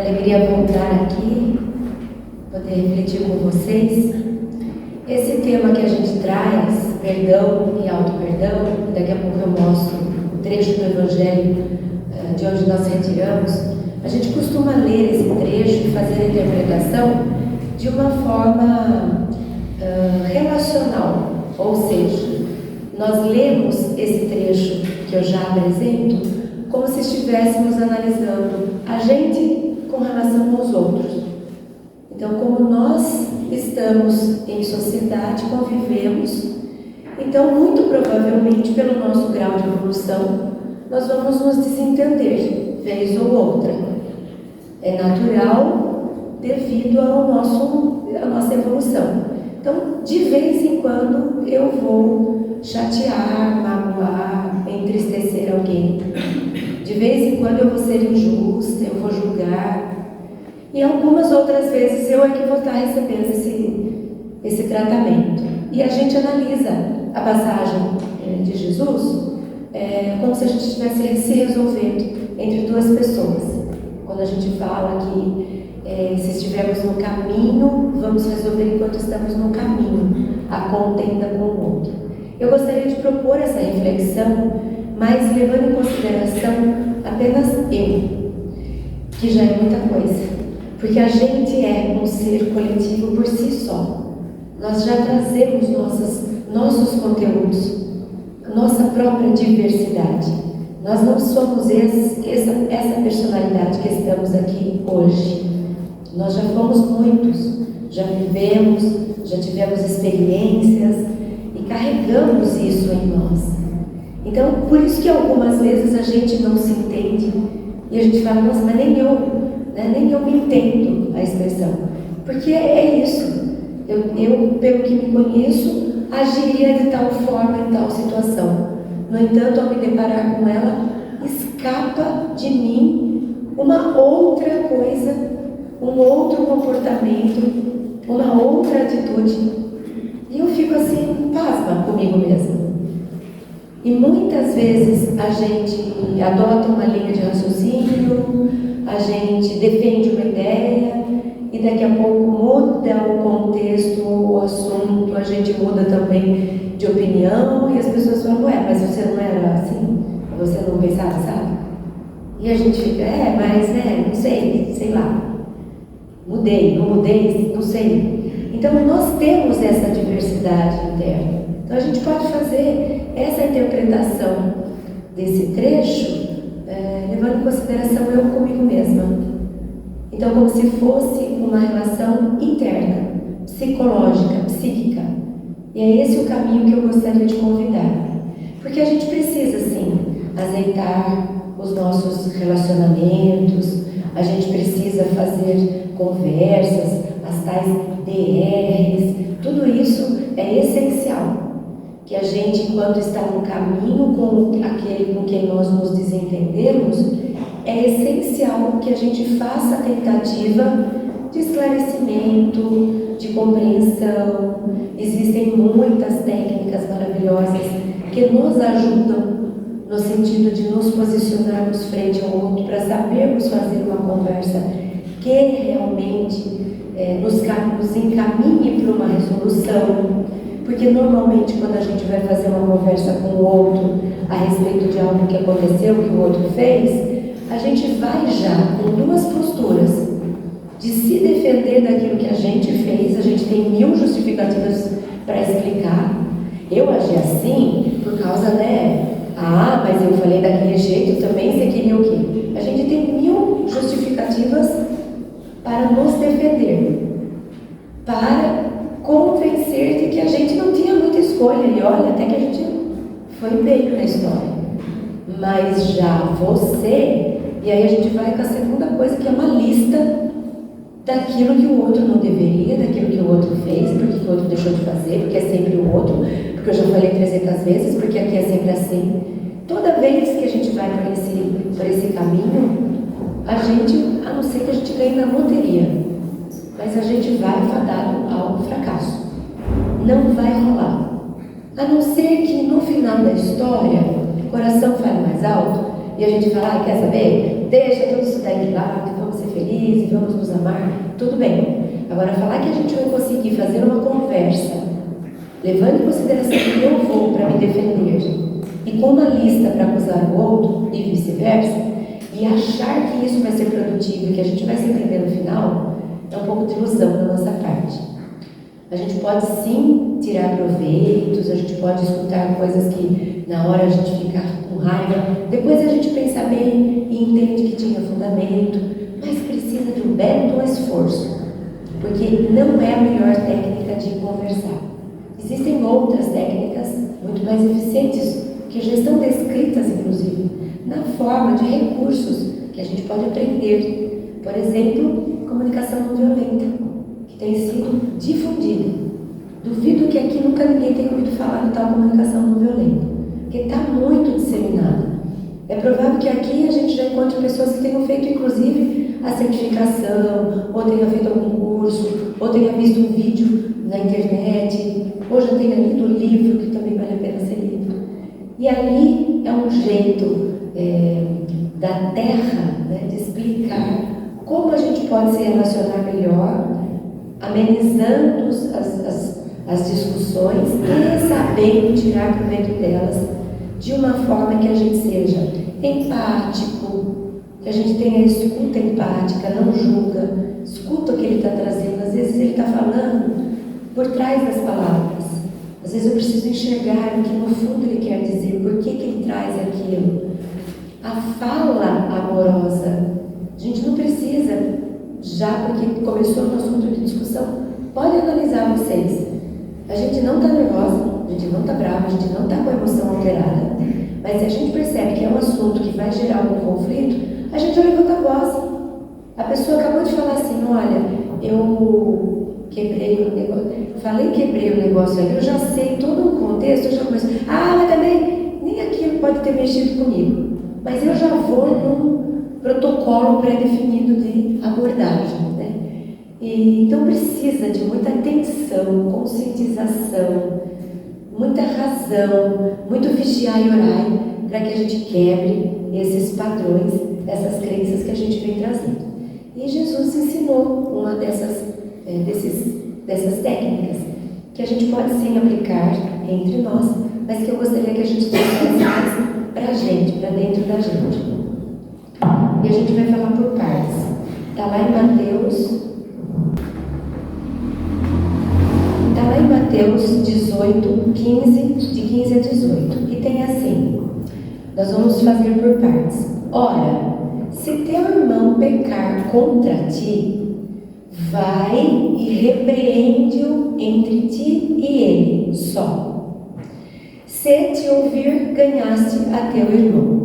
alegria voltar aqui, poder refletir com vocês. Esse tema que a gente traz, perdão e auto-perdão, daqui a pouco eu mostro o trecho do Evangelho de onde nós retiramos. A gente costuma ler esse trecho e fazer a interpretação de uma forma relacional, ou seja, nós lemos esse trecho que eu já apresento como se estivéssemos analisando a gente com relação aos outros. Então, como nós estamos em sociedade, convivemos, então, muito provavelmente, pelo nosso grau de evolução, nós vamos nos desentender, vez ou outra. É natural devido à nossa evolução. Então, de vez em quando, eu vou chatear, magoar, entristecer alguém. De vez em quando eu vou ser injusta, eu vou julgar. E algumas outras vezes eu é que vou estar recebendo esse tratamento. E a gente analisa a passagem de Jesus como se a gente estivesse se resolvendo entre duas pessoas. Quando a gente fala que se estivermos no caminho, vamos resolver enquanto estamos no caminho, a contenda com o outro. Eu gostaria de propor essa reflexão, mas levando em consideração apenas eu, que já é muita coisa. Porque a gente é um ser coletivo por si só. Nós já trazemos nossos conteúdos, nossa própria diversidade. Nós não somos essa personalidade que estamos aqui hoje. Nós já fomos muitos, já vivemos, já tivemos experiências e carregamos isso em nós. Então, por isso que algumas vezes a gente não se entende e a gente fala, nossa, mas nem eu me entendo a expressão. Porque é isso. Eu, pelo que me conheço, agiria de tal forma em tal situação. No entanto, ao me deparar com ela, escapa de mim uma outra coisa, um outro comportamento, uma outra atitude. E eu fico assim, pasma comigo mesma. E muitas vezes a gente adota uma linha de raciocínio, a gente defende uma ideia e daqui a pouco muda o contexto, o assunto, a gente muda também de opinião e as pessoas falam, ué, mas você não era assim? Você não pensava, sabe? E a gente fica, mas não sei lá. Mudei, não mudei, não sei. Então nós temos essa diversidade interna. Então a gente pode fazer essa interpretação desse trecho levando em consideração eu comigo mesma. Então, como se fosse uma relação interna, psicológica, psíquica. E é esse o caminho que eu gostaria de convidar. Porque a gente precisa, sim, azeitar os nossos relacionamentos, a gente precisa fazer conversas, as tais DRs, tudo isso é essencial. Que a gente, enquanto está no caminho com aquele com quem nós nos desentendemos, é essencial que a gente faça a tentativa de esclarecimento, de compreensão. Existem muitas técnicas maravilhosas que nos ajudam no sentido de nos posicionarmos frente ao outro para sabermos fazer uma conversa que realmente nos encaminhe para uma resolução. Porque normalmente quando a gente vai fazer uma conversa com o outro a respeito de algo que aconteceu, que o outro fez, a gente vai já com duas posturas de se defender daquilo que a gente fez. A gente tem 1000 justificativas para explicar. Eu agi assim por causa, mas eu falei daquele jeito também, você queria o quê? A gente tem 1000 justificativas para nos defender, para convencer de que a gente não tinha muita escolha. E olha, até que a gente foi bem na história. Mas já você, e aí a gente vai com a segunda coisa, que é uma lista daquilo que o outro não deveria, daquilo que o outro fez, porque o outro deixou de fazer, porque é sempre o outro, porque eu já falei 300 vezes, porque aqui é sempre assim. Toda vez que a gente vai por esse caminho, a gente, a não ser que a gente ganhe na loteria, mas a gente vai fadado ao fracasso. Não vai rolar. A não ser que no final da história o coração fale mais alto e a gente fala, quer saber? Deixa tudo isso daí de lado, vamos ser feliz e vamos nos amar, tudo bem. Agora, falar que a gente vai conseguir fazer uma conversa, levando em consideração que eu vou para me defender, e com uma lista para acusar o outro, e vice-versa, e achar que isso vai ser produtivo e que a gente vai se entender no final, é um pouco de ilusão da nossa parte. A gente pode sim tirar proveitos, a gente pode escutar coisas que na hora a gente fica com raiva, depois a gente pensa bem e entende que tinha fundamento, mas precisa de um belo esforço, porque não é a melhor técnica de conversar. Existem outras técnicas muito mais eficientes, que já estão descritas, inclusive, na forma de recursos que a gente pode aprender. Por exemplo, comunicação não violenta, que tem sido difundida. Duvido que aqui nunca ninguém tenha ouvido falar de tal comunicação não violenta, porque está muito disseminada. É provável que aqui a gente já encontre pessoas que tenham feito, inclusive, a certificação, ou tenha feito algum curso, ou tenha visto um vídeo na internet, ou já tenha lido um livro, que também vale a pena ser lido. E ali é um jeito da Terra, né, de explicar como a gente pode se relacionar melhor, amenizando as discussões e sabendo tirar proveito delas de uma forma que a gente seja empático, que a gente tenha escuta empática, não julga, escuta o que ele está trazendo. Às vezes ele está falando por trás das palavras. Às vezes eu preciso enxergar o que no fundo ele quer dizer, por que ele traz aquilo. A fala amorosa, a gente não precisa, já porque começou o assunto de discussão, pode analisar vocês. A gente não está nervosa, a gente não está brava, a gente não está com a emoção alterada, mas se a gente percebe que é um assunto que vai gerar algum conflito, a gente já levanta a voz. A pessoa acabou de falar assim, olha, eu quebrei o negócio, quebrei o negócio ali, eu já sei todo o contexto, eu já começo, mas também nem aquilo pode ter mexido comigo, mas eu já vou num protocolo pré-definido de abordagem, né? Então precisa de muita atenção, conscientização, muita razão, muito vigiar e orar, para que a gente quebre esses padrões, essas crenças que a gente vem trazendo. E Jesus ensinou uma dessas técnicas, que a gente pode sim aplicar entre nós, mas que eu gostaria que a gente trouxesse mais para a gente, para dentro da gente. E a gente vai falar por partes. Está lá em Mateus 18, 15, de 15 a 18. E tem assim, nós vamos fazer por partes. Ora, se teu irmão pecar contra ti, vai e repreende-o entre ti e ele só. Se te ouvir, ganhaste a teu irmão.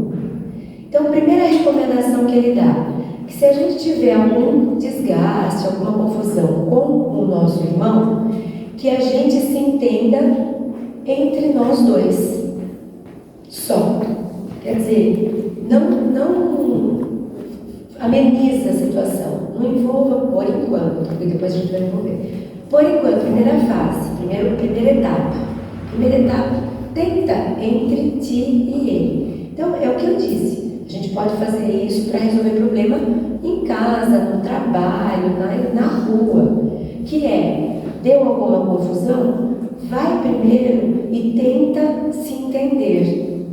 Então, a primeira recomendação que ele dá, que se a gente tiver algum desgaste, alguma confusão com o nosso irmão, que a gente se entenda entre nós dois, só. Quer dizer, não ameniza a situação, não envolva por enquanto, porque depois a gente vai envolver. Por enquanto, primeira fase, primeira etapa, tenta entre ti e ele. Então, é o que eu disse, a gente pode fazer isso para resolver problema em casa, no trabalho, na rua, que é, deu alguma confusão, vai primeiro e tenta se entender.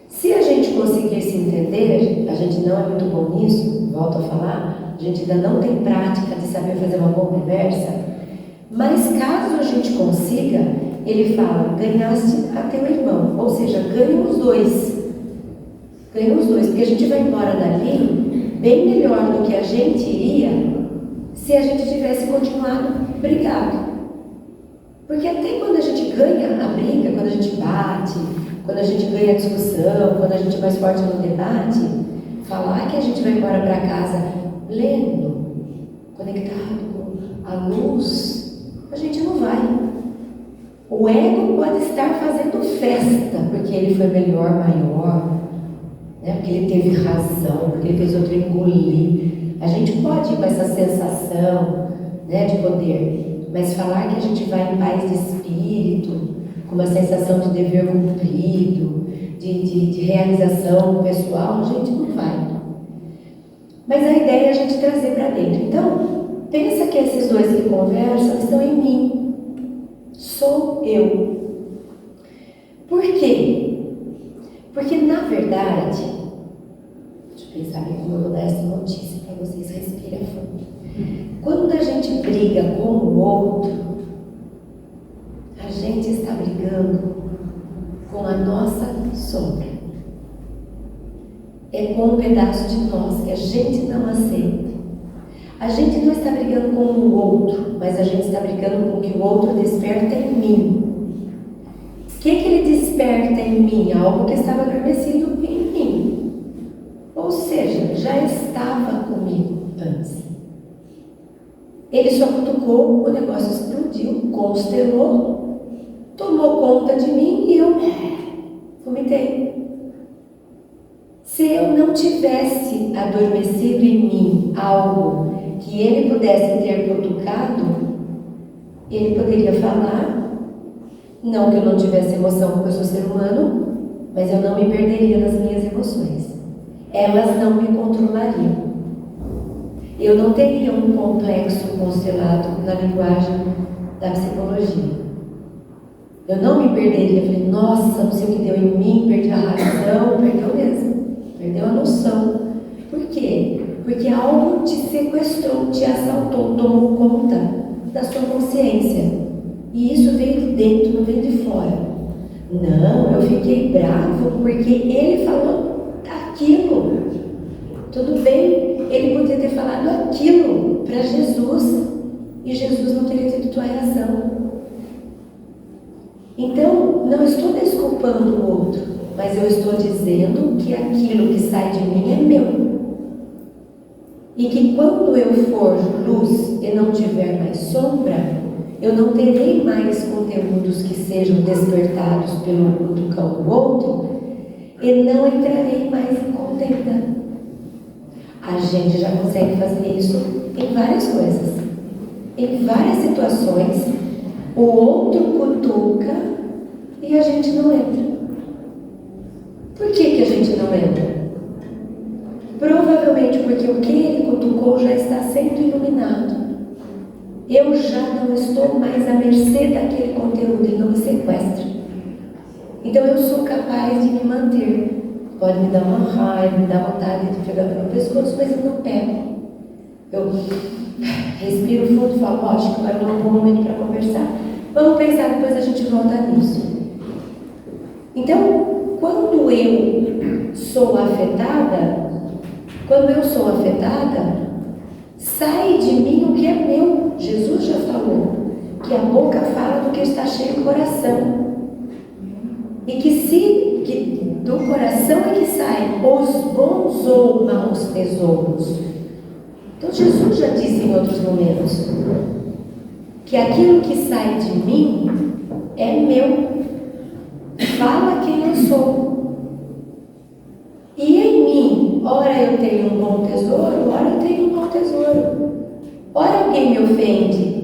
Se a gente conseguir se entender, a gente não é muito bom nisso, volto a falar, a gente ainda não tem prática de saber fazer uma boa conversa, mas caso a gente consiga, ele fala, ganhaste a teu irmão, ou seja, ganham os dois, porque a gente vai embora dali bem melhor do que a gente iria se a gente tivesse continuado brigado. Porque até quando a gente ganha a briga, quando a gente bate, quando a gente ganha a discussão, quando a gente é mais forte no debate, falar que a gente vai embora para casa pleno, conectado com a luz, a gente não vai. O ego pode estar fazendo festa, porque ele foi melhor, maior, né? Porque ele teve razão, porque ele fez outro engolir. A gente pode ir com essa sensação, né, de poder, mas falar que a gente vai em paz de espírito, com uma sensação de dever cumprido, de realização pessoal, a gente não vai. Mas a ideia é a gente trazer para dentro. Então, pensa que esses dois que conversam estão em mim. Sou eu. Por quê? Porque, na verdade, deixa eu pensar bem como eu vou dar essa notícia para vocês respirem fundo. Quando a gente briga com o outro, a gente está brigando com a nossa sombra. É com um pedaço de nós que a gente não aceita. A gente não está brigando com o outro, mas a gente está brigando com o que o outro desperta em mim. O que ele desperta em mim? Algo que estava adormecido em mim. Ou seja, já estava comigo antes. Ele só cutucou, o negócio explodiu, constelou, tomou conta de mim e eu vomitei. Se eu não tivesse adormecido em mim algo que ele pudesse ter cutucado, ele poderia falar, não que eu não tivesse emoção porque eu sou ser humano, mas eu não me perderia nas minhas emoções. Elas não me controlariam. Eu não teria um complexo constelado na linguagem da psicologia. Eu não me perderia, falei, nossa, não sei o que deu em mim, perdi a razão, perdeu mesmo, perdeu a noção. Por quê? Porque algo te sequestrou, te assaltou, tomou conta da sua consciência. E isso veio de dentro, não veio de fora. Não, eu fiquei bravo porque ele falou aquilo. Tudo bem, ele podia ter falado aquilo para Jesus e Jesus não teria tido tua reação. Então, não estou desculpando o outro, mas eu estou dizendo que aquilo que sai de mim é meu. E que quando eu for luz e não tiver mais sombra, eu não terei mais conteúdos que sejam despertados pelo cutucão do outro e não entrarei mais em contenda. A gente já consegue fazer isso em várias coisas. Em várias situações, o outro cutuca e a gente não entra. Por que a gente não entra? Provavelmente porque o que ele cutucou já está sendo iluminado. Eu já não estou mais à mercê daquele conteúdo, ele não me sequestra. Então eu sou capaz de me manter. Pode me dar uma raiva, me dar vontade de pegar no meu pescoço, mas eu não pego. Eu respiro fundo e falo, acho que agora não é um bom momento para conversar. Vamos pensar, depois a gente volta nisso. Então, quando eu sou afetada, sai de mim o que é meu. Jesus já falou que a boca fala do que está cheio o coração. E que do coração é que saem os bons ou maus tesouros. Então Jesus já disse em outros momentos que aquilo que sai de mim é meu. Fala quem eu sou. E em mim, ora eu tenho um bom tesouro, ora eu tenho um mau tesouro. Ora alguém me ofende,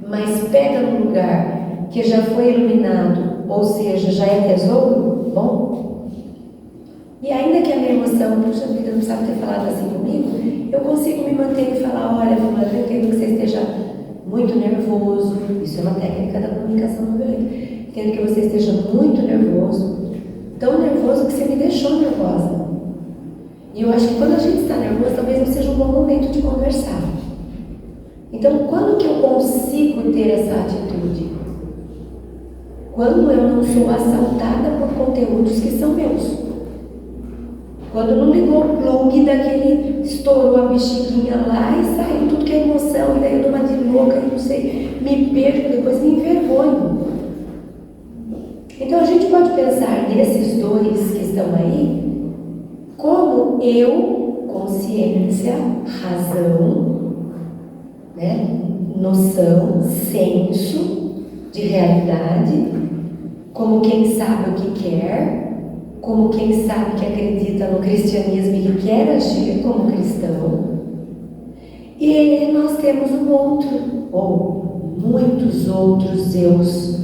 mas pega no lugar que já foi iluminado, ou seja, já é tesouro, bom. E ainda que a minha emoção, puxa vida, não precisava ter falado assim comigo, eu consigo me manter e falar, olha, fulano, eu entendo que você esteja muito nervoso, isso é uma técnica da comunicação não violenta, entendo que você esteja muito nervoso, tão nervoso que você me deixou nervosa. E eu acho que quando a gente está nervoso, talvez não seja um bom momento de conversar. Então, quando que eu consigo ter essa atitude? Quando eu não sou assaltada por conteúdos que são meus. Quando não ligou o plug daquele, estourou a bexiguinha lá e saiu tudo que é emoção, e daí eu dou uma de louca e não sei, me perco, depois me envergonho. Então a gente pode pensar nesses dois que estão aí, como eu, consciência, razão, né? Noção, senso de realidade, como quem sabe o que quer, como quem sabe que acredita no cristianismo e que quer agir como cristão. E nós temos um outro, ou muitos outros eus,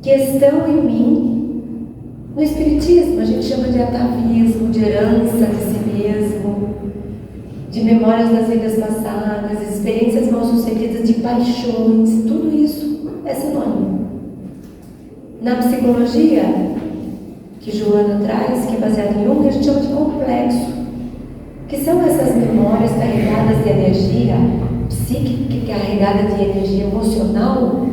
que estão em mim. No Espiritismo a gente chama de atavismo, de herança de si mesmo, de memórias das vidas passadas, experiências mal sucedidas, de paixões, tudo isso é sinônimo. Na psicologia, que Joana traz, que é baseada em Jung, a gente chama de complexo, que são essas memórias carregadas de energia psíquica, carregadas de energia emocional,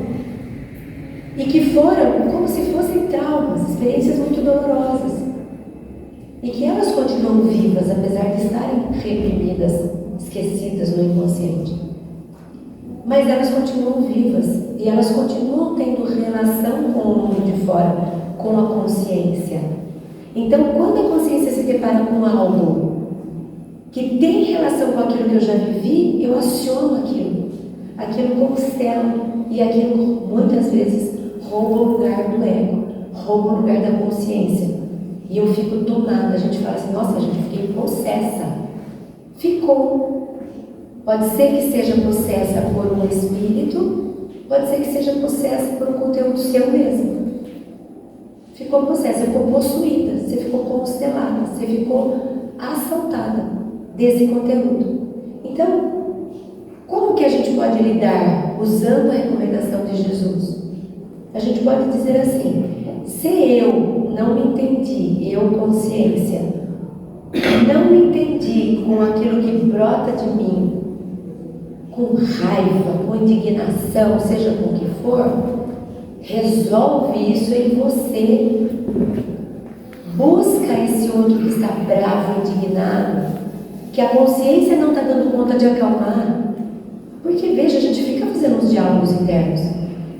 e que foram como se fossem traumas, experiências muito dolorosas, e que elas continuam vivas, apesar de estarem reprimidas, esquecidas no inconsciente. Mas elas continuam vivas, e elas continuam tendo relação com o mundo de fora, com a consciência. Então, quando a consciência se depara com algo que tem relação com aquilo que eu já vivi, eu aciono aquilo constela, e aquilo muitas vezes rouba o lugar do ego, rouba o lugar da consciência. E eu fico tomada, a gente fala assim, nossa, gente, eu fiquei possessa. Ficou. Pode ser que seja possessa por um espírito, pode ser que seja possessa por um conteúdo seu mesmo. Ficou possessa, ficou possuída, você ficou constelada, você ficou assaltada desse conteúdo. Então, como que a gente pode lidar usando a recomendação de Jesus? A gente pode dizer assim, se eu não me entendi, eu consciência, não me entendi com aquilo que brota de mim, com raiva, com indignação, seja com o que for, resolve isso em você. Busca esse outro que está bravo, indignado, que a consciência não está dando conta de acalmar. Porque, veja, a gente fica fazendo uns diálogos internos.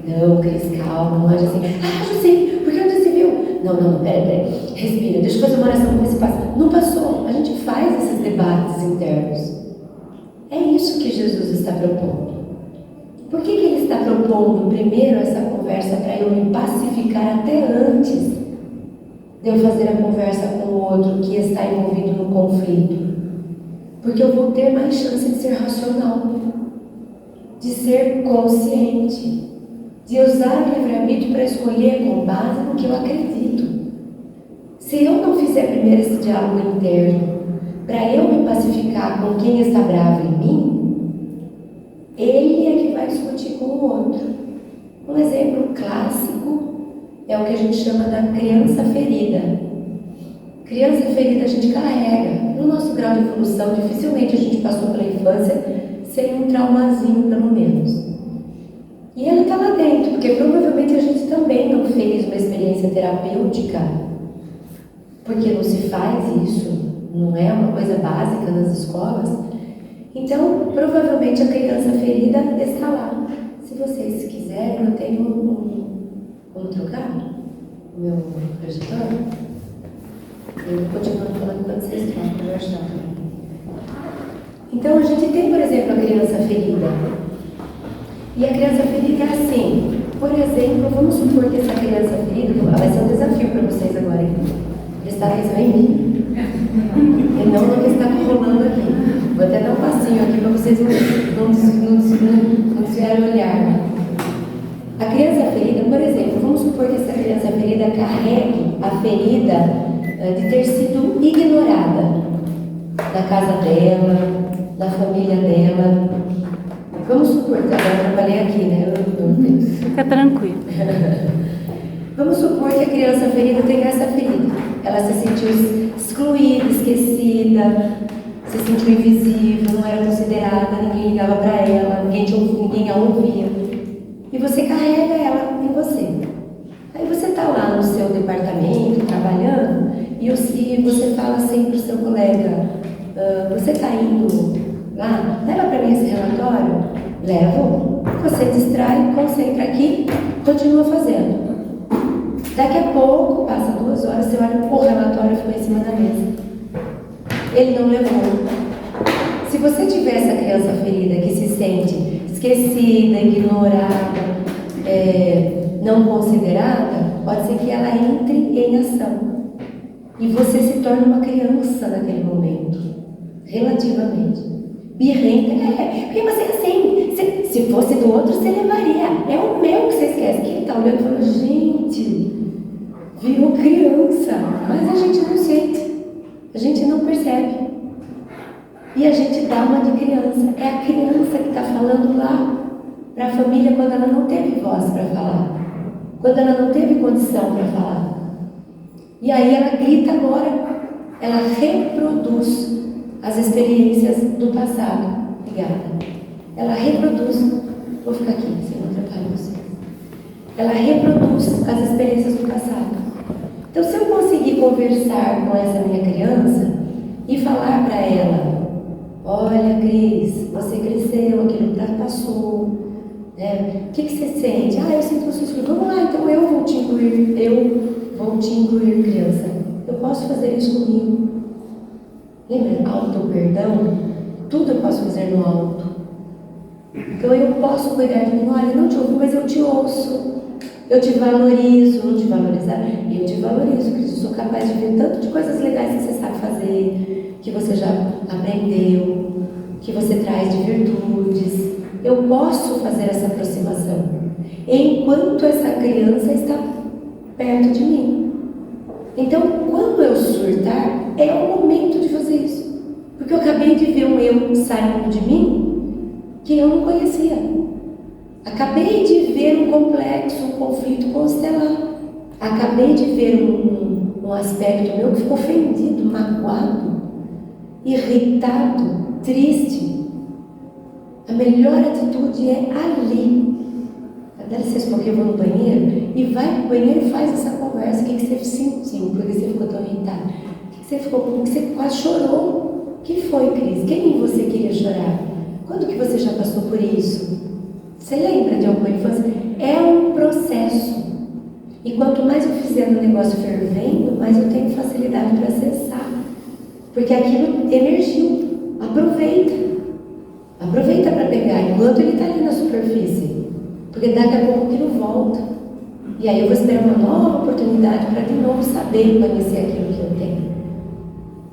Não, Cris, calma, não age assim. Ah, eu sei, porque onde você viu? Não, peraí, respira, deixa eu fazer uma oração para ver se passa. Não passou, a gente faz esses debates internos. É isso que Jesus está propondo. Por que ele está propondo primeiro essa conversa para eu me pacificar até antes de eu fazer a conversa com o outro que está envolvido no conflito? Porque eu vou ter mais chance de ser racional, de ser consciente, de usar o livre-arbítrio para escolher com base no que eu acredito. Se eu não fizer primeiro esse diálogo interno, para eu me pacificar com quem está bravo em mim, ele é que vai discutir com o outro. Um exemplo clássico é o que a gente chama da criança ferida. Criança ferida a gente carrega. No nosso grau de evolução, dificilmente a gente passou pela infância sem um traumazinho, pelo menos. E ele está lá dentro, porque provavelmente a gente também não fez uma experiência terapêutica, porque não se faz isso, não é uma coisa básica nas escolas. Então, provavelmente a criança ferida está lá. Se vocês quiserem, eu tenho como trocar o meu projetor. Eu continuo falando quando vocês estão conversando. Então, a gente tem, por exemplo, a criança ferida. E a criança ferida é assim. Por exemplo, vamos supor que essa criança ferida, vai ser um desafio para vocês agora, hein? Prestar atenção em mim. E não no que está rolando aqui. Vou até dar um passinho aqui para vocês não desviarem o olhar. A criança ferida, por exemplo, vamos supor que essa criança ferida carregue a ferida de ter sido ignorada da casa dela, da família dela. Vamos supor, agora eu trabalhei aqui, né? Fica tranquilo. Vamos supor que a criança ferida tem essa ferida. Ela se sentiu excluída, esquecida, se sentiu invisível, não era considerada, ninguém ligava para ela, ninguém a ouvia. E você carrega ela em você. Aí você está lá no seu departamento, trabalhando, e você fala assim para o seu colega, você está indo lá? Leva para mim esse relatório? Levo. Você distrai, concentra aqui, continua fazendo. Daqui a pouco, passa 2 horas, você olha, o relatório ficou em cima da mesa. Ele não levou. Se você tiver essa criança ferida que se sente esquecida, ignorada, não considerada, pode ser que ela entre em ação. E você se torna uma criança naquele momento, relativamente. Birrenta, porque você é assim, se fosse do outro, você levaria. É o meu que você esquece. Quem está olhando e fala, gente, virou criança, mas a gente não sente, a gente não percebe. E a gente dá uma de criança. É a criança que está falando lá para a família quando ela não teve voz para falar, quando ela não teve condição para falar. E aí ela grita agora, ela reproduz as experiências do passado. Obrigada. Ela reproduz, vou ficar aqui, sem não atrapalhar você. Ela reproduz as experiências do passado. Então, se eu conseguir conversar com essa minha criança e falar para ela: olha, Cris, você cresceu, aquilo passou, né? O que você sente? Eu sinto você excluído. Vamos lá, então eu vou te incluir, criança. Eu posso fazer isso comigo. Lembra? Auto-perdão? Tudo eu posso fazer no auto. Então eu posso cuidar de mim. Olha, não te ouvo, mas eu te ouço. Eu te valorizo, não te valorizar. Eu te valorizo, Cris. Eu sou capaz de ver tanto de coisas legais que você sabe fazer, que você já aprendeu, que você traz de virtudes. Eu posso fazer essa aproximação enquanto essa criança está perto de mim. Então, quando eu surtar, é o momento de fazer isso. Porque eu acabei de ver um eu saindo de mim que eu não conhecia. Acabei de ver um complexo, um conflito constelar. Acabei de ver um aspecto meu que ficou ofendido, magoado, irritado, triste. A melhor atitude é ali. Dá licença porque eu vou no banheiro, e vai pro banheiro e faz essa conversa. O que você sentiu? Por que você ficou tão irritado? O que você ficou? Por que você quase chorou? O que foi, Cris? Quem em você queria chorar? Quando que você já passou por isso? Você lembra de alguma infância? É um processo. E quanto mais eu fizer no negócio fervendo, mais eu tenho facilidade para acessar. Porque aquilo emergiu. Aproveita. Aproveita para pegar enquanto ele está ali na superfície. Porque daqui a pouco aquilo volta. E aí eu vou esperar uma nova oportunidade para de novo saber conhecer aquilo que eu tenho.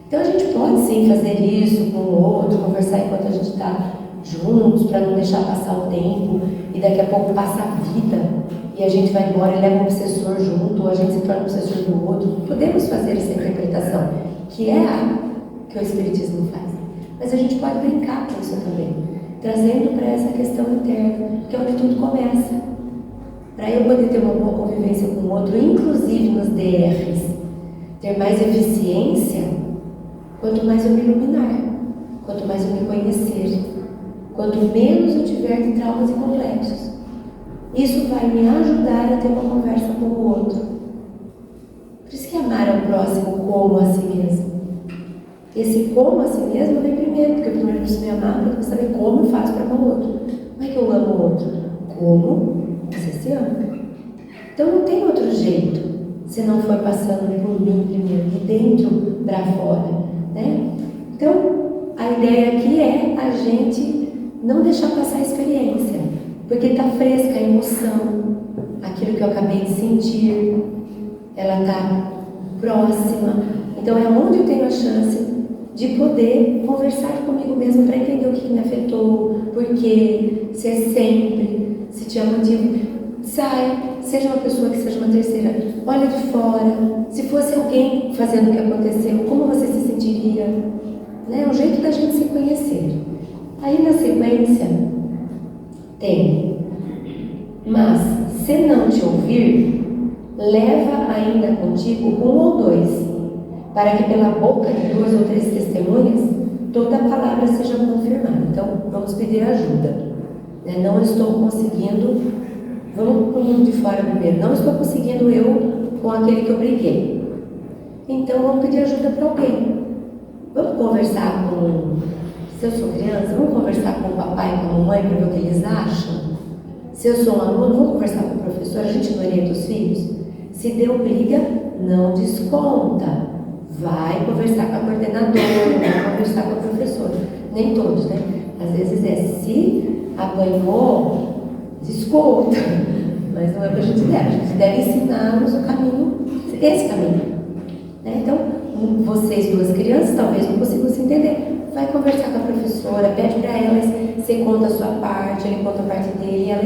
Então a gente pode sim fazer isso com o outro, conversar enquanto a gente está juntos, para não deixar passar o tempo e daqui a pouco passa a vida e a gente vai embora e leva um obsessor junto, ou a gente se torna um obsessor do outro. Podemos fazer essa interpretação, que é a que o Espiritismo faz. Mas a gente pode brincar com isso também, trazendo para essa questão interna, que é onde tudo começa. Para eu poder ter uma boa convivência com o outro, inclusive nos DRs, ter mais eficiência, quanto mais eu me iluminar, quanto mais eu me conhecer, quanto menos eu tiver de traumas e complexos. Isso vai me ajudar a ter uma conversa com o outro. Por isso que amar ao próximo como a si mesmo. Esse como a si mesmo vem primeiro, porque eu primeiro preciso me amar para saber como eu faço para amar o outro. Como é que eu amo o outro? Como você se ama. Então não tem outro jeito, se não for passando por mim primeiro, de dentro para fora, né? Então, a ideia aqui é a gente não deixar passar a experiência, porque está fresca a emoção, aquilo que eu acabei de sentir, ela está próxima. Então é onde eu tenho a chance de poder conversar comigo mesmo para entender o que me afetou, por quê, se é sempre, se tinha motivo. Sai, seja uma pessoa que seja uma terceira, olha de fora. Se fosse alguém fazendo o que aconteceu, como você se sentiria? Né? É um jeito da gente se conhecer. Aí na sequência tem: mas se não te ouvir, leva ainda contigo um ou dois, para que pela boca de 2 ou 3 testemunhas toda a palavra seja confirmada. Então vamos pedir ajuda, né? Não estou conseguindo. Vamos com o mundo de fora primeiro. Não estou conseguindo eu com aquele que eu briguei. Então vamos pedir ajuda para alguém. Vamos conversar com... Se eu sou criança, vamos conversar com o papai e com a mamãe para ver o que eles acham. Se eu sou um aluno, vamos conversar com o professor. A gente não orienta os filhos. Se deu briga, não desconta. Vai conversar com a coordenadora, vai conversar com o professor. Nem todos, né? Às vezes se apanhou, desconta, mas não é o que a gente deve ensinar-nos o caminho, esse caminho, né? Então, vocês duas crianças talvez não consigam se entender, vai conversar com a professora, pede para elas, você conta a sua parte, ele conta a parte dele, e ela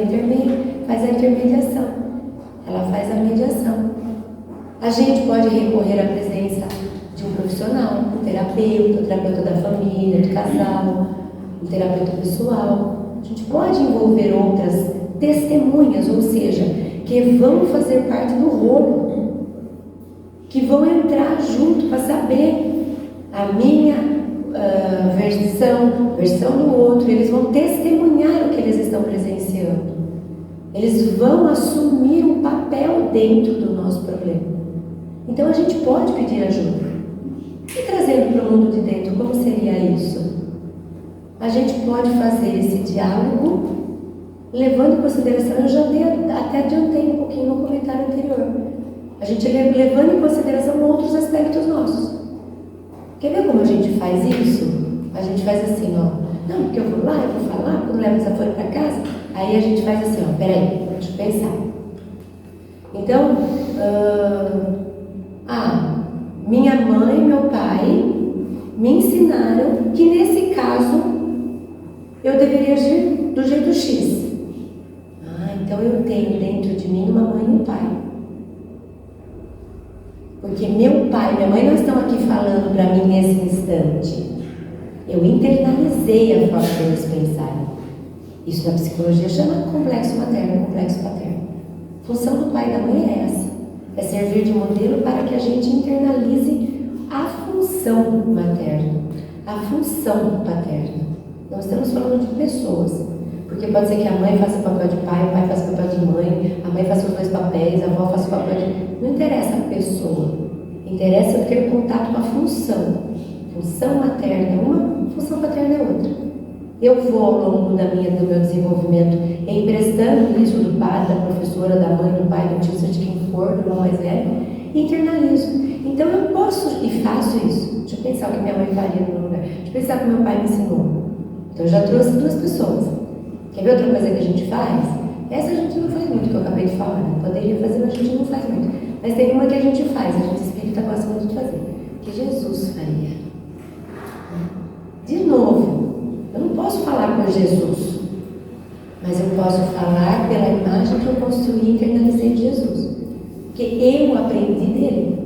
faz a intermediação, ela faz a mediação. A gente pode recorrer à presença de um profissional, um terapeuta da família, do casal, um terapeuta pessoal. A gente pode envolver outras testemunhas, ou seja, que vão fazer parte do rolo, que vão entrar junto para saber a minha versão do outro. Eles vão testemunhar o que eles estão presenciando. Eles vão assumir um papel dentro do nosso problema. Então a gente pode pedir ajuda. E trazendo para o mundo de dentro, como seria isso? A gente pode fazer esse diálogo levando em consideração, eu já até adiantei um pouquinho no comentário anterior, a gente levando em consideração outros aspectos nossos. Quer ver como a gente faz isso? A gente faz assim, ó. Não, porque eu vou lá, eu vou falar, quando levo essa folha para casa, aí a gente faz assim, ó, peraí, deixa eu pensar. Então, minha mãe e meu pai me ensinaram que nesse caso eu deveria agir do jeito X. Então eu tenho dentro de mim uma mãe e um pai. Porque meu pai e minha mãe não estão aqui falando para mim nesse instante. Eu internalizei a forma de eles pensarem. Isso na psicologia chama complexo materno, complexo paterno. A função do pai e da mãe é essa. É servir de modelo para que a gente internalize a função materna, a função paterna. Nós estamos falando de pessoas. Porque pode ser que a mãe faça o papel de pai, o pai faça o papel de mãe, a mãe faça os dois papéis, a avó faça o papel de... Não interessa a pessoa. Interessa eu ter contato com a função. Função materna é uma, função paterna é outra. Eu vou ao longo do meu desenvolvimento emprestando isso do pai, da professora, da mãe, do pai, do tio, seja de quem for, do irmão mais velho, e internalizo. Então eu posso e faço isso. Deixa eu pensar o que minha mãe faria no meu lugar. Deixa eu pensar o que meu pai me ensinou. Então eu já trouxe duas pessoas. Quer ver outra coisa que a gente faz? Essa a gente não faz muito, que eu acabei de falar. Né? Poderia fazer, mas a gente não faz muito. Mas tem uma que a gente faz, a gente espírita gosta muito de fazer. Que Jesus faria. De novo, eu não posso falar por Jesus, mas eu posso falar pela imagem que eu construí e internalizei de Jesus. Porque eu aprendi dele.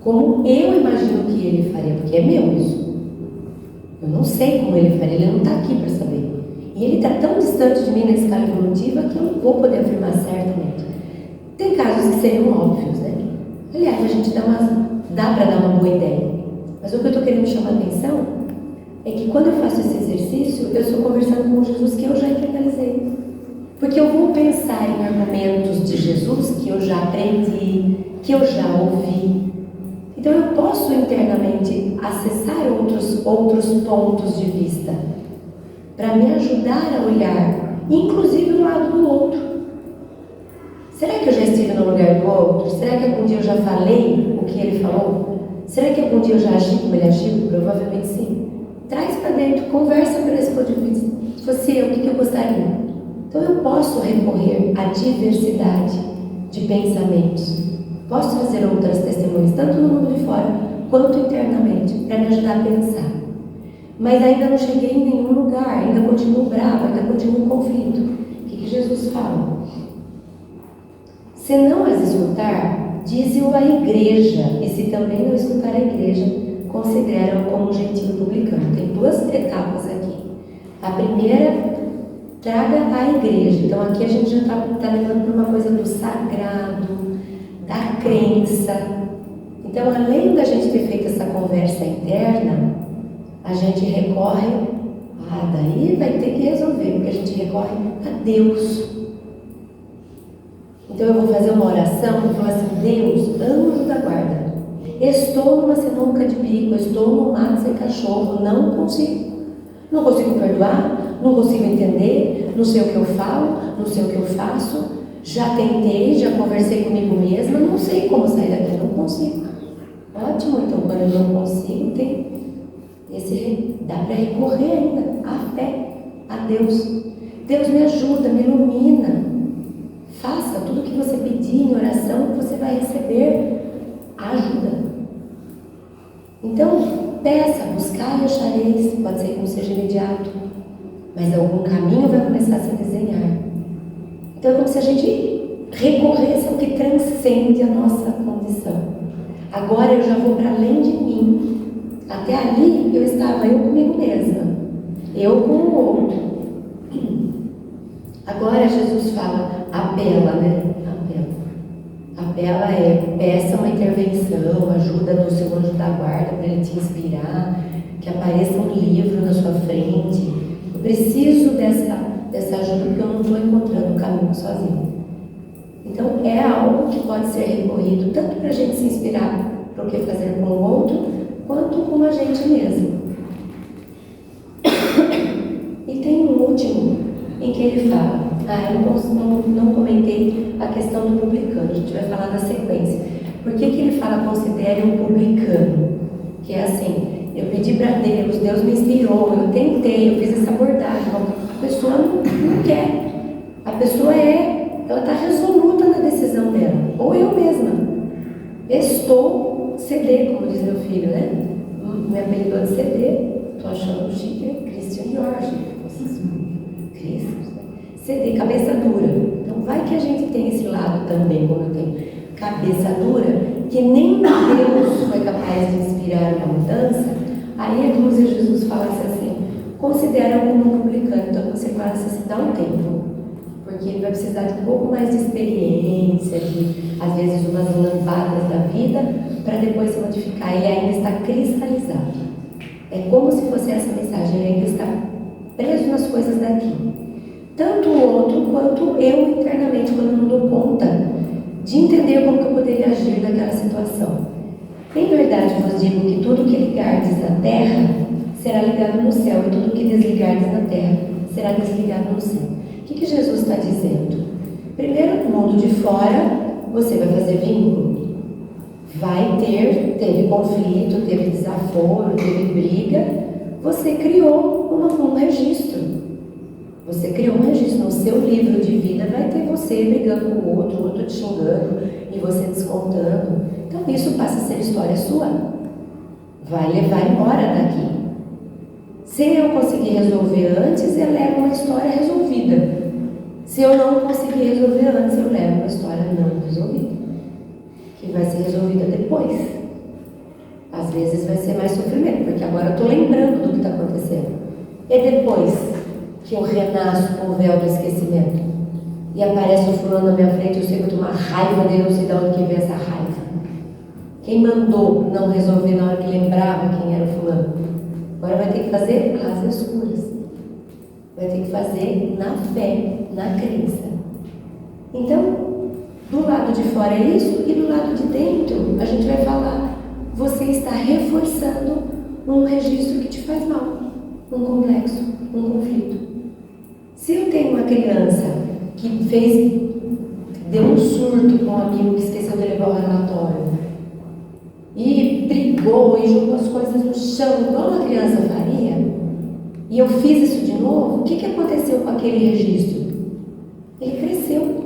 Como eu imagino que ele faria, porque é meu isso. Eu não sei como ele faria, ele não está aqui para saber. E ele está tão distante de mim na escala evolutiva que eu não vou poder afirmar certamente. Tem casos que seriam óbvios, né? Aliás, a gente dá para dar uma boa ideia. Mas o que eu estou querendo chamar a atenção é que quando eu faço esse exercício, eu estou conversando com Jesus que eu já internalizei. Porque eu vou pensar em argumentos de Jesus que eu já aprendi, que eu já ouvi. Então eu posso internamente acessar outros pontos de vista para me ajudar a olhar, inclusive o lado do outro. Será que eu já estive no lugar do outro? Será que algum dia eu já falei o que ele falou? Será que algum dia eu já agi como ele agiu? Provavelmente sim. Traz para dentro, conversa por esse ponto de vista. Se fosse eu, o que eu gostaria? Então eu posso recorrer à diversidade de pensamentos. Posso trazer outras testemunhas, tanto no mundo de fora, quanto internamente, para me ajudar a pensar. Mas ainda não cheguei em nenhum lugar, ainda continuo brava, ainda continuo em conflito. O que Jesus fala? Se não as escutar, dize-o à igreja, e se também não escutar a igreja, considera-o como um gentil publicano. Tem duas etapas aqui. A primeira, traga à igreja. Então aqui a gente já está levando para uma coisa do sagrado, da crença. Então, além da gente ter feito essa conversa interna, a gente recorre, daí vai ter que resolver, porque a gente recorre a Deus. Então eu vou fazer uma oração e falar assim: Deus, anjo da guarda, estou numa sinuca de bico, estou num mato sem cachorro, não consigo perdoar, não consigo entender, não sei o que eu falo, não sei o que eu faço, já tentei, já conversei comigo mesma, não sei como sair daqui, não consigo. Ótimo, então quando eu não consigo, dá para recorrer ainda à fé, a Deus. Deus me ajuda, me ilumina. Faça tudo o que você pedir em oração, que você vai receber ajuda. Então, peça, buscar e achareis. Pode ser que não seja imediato, mas algum caminho vai começar a se desenhar. Então é como se a gente recorresse ao que transcende a nossa condição. Agora eu já vou para além de mim. Até ali eu estava eu comigo mesma, eu com o outro. Agora Jesus fala, apela, né? Apela é, peça uma intervenção, ajuda do seu anjo da guarda para ele te inspirar, que apareça um livro na sua frente. Eu preciso dessa ajuda porque eu não estou encontrando o caminho sozinho. Então é algo que pode ser recorrido tanto para a gente se inspirar para o que fazer com o outro, quanto com a gente mesmo. E tem um último em que ele fala, eu não comentei a questão do publicano, a gente vai falar na sequência. Por que ele fala considere um publicano? Que é assim, eu pedi para Deus me inspirou, eu tentei, eu fiz essa abordagem, a pessoa não quer. A pessoa ela está resoluta na decisão dela, ou eu mesma. Estou CD, como diz meu filho, né? Me apelidou de CD, estou achando chique, Christian Jorge, CD, cabeça dura. Então vai que a gente tem esse lado também, como eu tenho cabeça dura, que nem Deus foi capaz de inspirar uma mudança. Aí é como se Jesus falasse assim, considera como publicano. Então você fala assim, dá um tempo, porque ele vai precisar de um pouco mais de experiência, de às vezes umas lambadas da vida, para depois se modificar. Ele ainda está cristalizado. É como se fosse essa mensagem, ele ainda está preso nas coisas daqui. Tanto o outro quanto eu internamente, quando eu não dou conta de entender como que eu poderia agir naquela situação. Em verdade vos digo que tudo que ligardes na terra será ligado no céu, e tudo que desligardes na terra será desligado no céu. O que Jesus está dizendo? Primeiro, no mundo de fora, você vai fazer vínculo. Teve conflito, teve desaforo, teve briga. Você criou um registro. Você criou um registro no seu livro de vida, vai ter você brigando com o outro te xingando e você descontando. Então isso passa a ser história sua. Vai levar embora daqui. Se eu conseguir resolver antes, eu levo uma história resolvida. Se eu não conseguir resolver antes, eu levo uma história não resolvida, que vai ser resolvida depois. Às vezes vai ser mais sofrimento, porque agora eu estou lembrando do que está acontecendo. E depois que eu renasço com o véu do esquecimento e aparece o fulano na minha frente, eu sei que eu tenho uma raiva dele, eu sei de onde que vem essa raiva. Quem mandou não resolver na hora que lembrava quem era o fulano? Agora vai ter que fazer às escuras. Vai ter que fazer na fé, na crença. Então, do lado de fora é isso, e do lado de dentro a gente vai falar, você está reforçando um registro que te faz mal, um complexo, um conflito. Se eu tenho uma criança que deu um surto com um amigo que esqueceu de levar o relatório e brigou e jogou as coisas no chão, igual uma criança faria, e eu fiz isso de novo, o que aconteceu com aquele registro? Ele cresceu,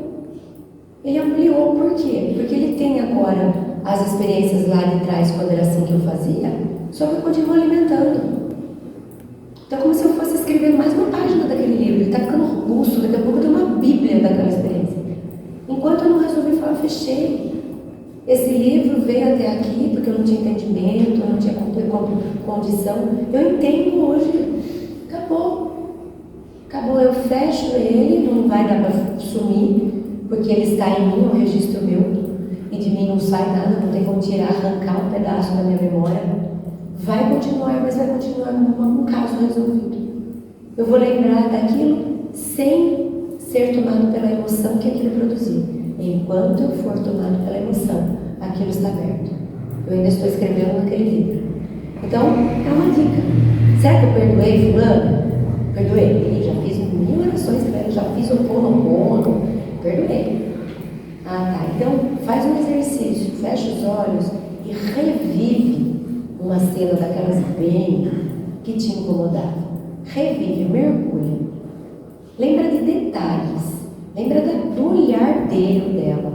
ele ampliou. Por quê? Porque ele tem agora as experiências lá de trás, quando era assim que eu fazia, só que eu continuo alimentando. Então é como se eu fosse escrevendo mais uma página daquele livro. Ele está ficando robusto, daqui a pouco tem uma bíblia daquela experiência. Enquanto eu não resolvi falar, fechei. Esse livro veio até aqui porque eu não tinha entendimento, eu não tinha condição. Eu entendo hoje. Acabou, eu fecho ele, não vai dar para sumir, porque ele está em mim, é um registro meu, e de mim não sai nada, não tem como tirar, arrancar um pedaço da minha memória. Vai continuar, mas vai continuar como um caso resolvido. Eu vou lembrar daquilo sem ser tomado pela emoção que aquilo produziu. Enquanto eu for tomado pela emoção, aquilo está aberto. Eu ainda estou escrevendo naquele livro. Então, é uma dica. Será que eu perdoei fulano? Perdoei. Já fiz 1000 orações, já fiz o Ho'oponopono. Perdoei. Tá. Então, faz um exercício, fecha os olhos e revive uma cena daquelas bem que te incomodava. Revive, mergulha. Lembra de detalhes. Lembra do olhar dele ou dela.